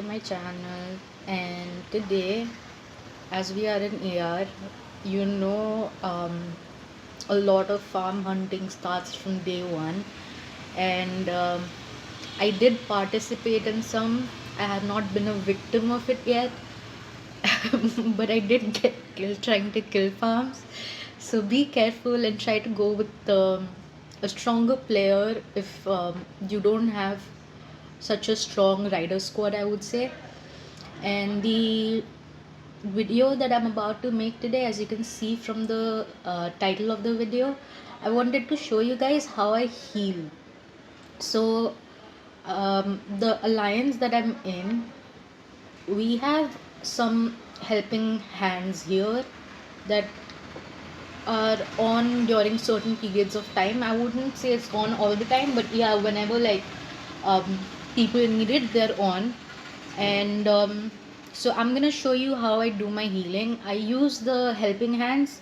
to my channel. And today, as we are in AR, you know, a lot of farm hunting starts from day one, and I did participate in some. I have not been a victim of it yet, but I did get killed trying to kill farms. So be careful and try to go with a stronger player if you don't have such a strong rider squad, I would say. And the video that I'm about to make today, as you can see from the title of the video, I wanted to show you guys how I heal. So the alliance that I'm in, we have some helping hands here that are on during certain periods of time. I wouldn't say it's on all the time, but yeah, whenever like um, people need it, they're on. And so I'm gonna show you how I do my healing. I use the helping hands,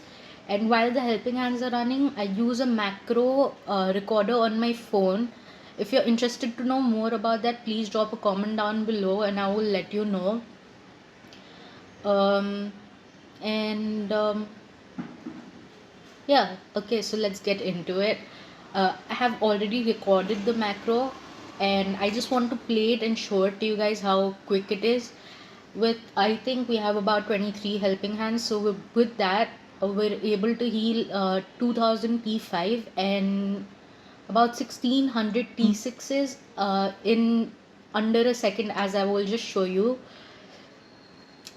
and while the helping hands are running, I use a macro recorder on my phone. If you're interested to know more about that, please drop a comment down below and I will let you know. um, and Yeah, okay, so let's get into it. I have already recorded the macro and I just want to play it and show it to you guys how quick it is. I think we have about 23 helping hands, so with that, we're able to heal 2000 T5 and about 1600 T6s in under a second, as I will just show you.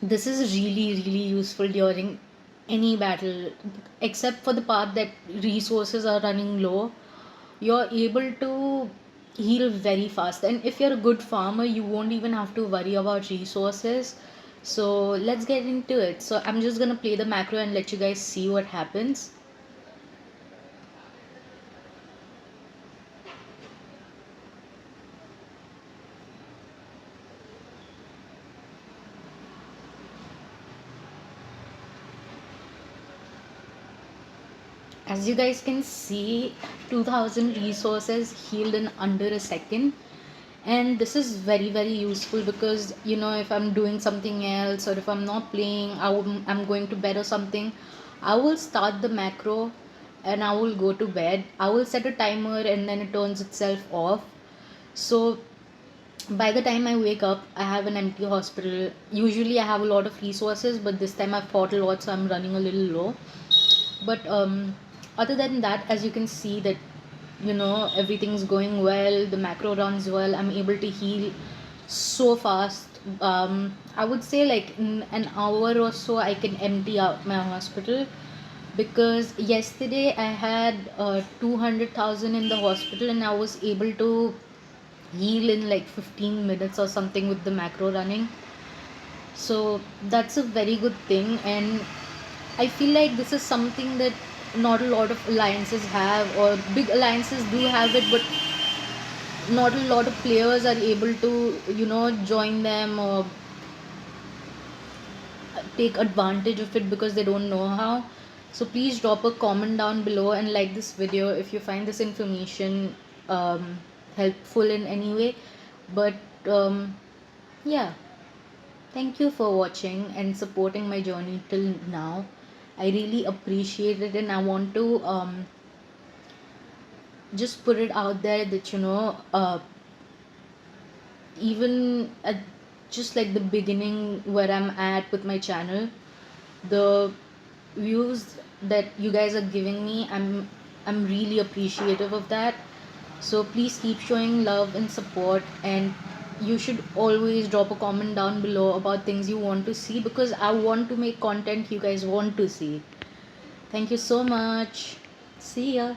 This is really useful during any battle, except for the part that resources are running low. You're able to heal very fast, and if you're a good farmer you won't even have to worry about resources. So let's get into it. So I'm just gonna play the macro and let you guys see what happens. As you guys can see, 2000 resources healed in under a second. And this is very useful because, you know, if I'm doing something else or if I'm not playing, I'm going to bed or something, I will start the macro and I will go to bed. I will set a timer and then it turns itself off. So by the time I wake up, I have an empty hospital. Usually I have a lot of resources, but this time I've fought a lot, so I'm running a little low. But other than that, as you can see that, you know, everything's going well, the macro runs well, I'm able to heal so fast. I would say like in an hour or so I can empty out my hospital, because yesterday I had 200,000 in the hospital and I was able to heal in like 15 minutes or something with the macro running. So that's a very good thing, and I feel like this is something that not a lot of alliances have, or big alliances do have it, but not a lot of players are able to, you know, join them or take advantage of it because they don't know how. So please drop a comment down below and like this video if you find this information helpful in any way. But yeah, thank you for watching and supporting my journey till now. I really appreciate it, and I want to just put it out there that, you know, even at just like the beginning where I'm at with my channel, the views that you guys are giving me, I'm really appreciative of that. So please keep showing love and support, and you should always drop a comment down below about things you want to see, because I want to make content you guys want to see. Thank you so much. See ya.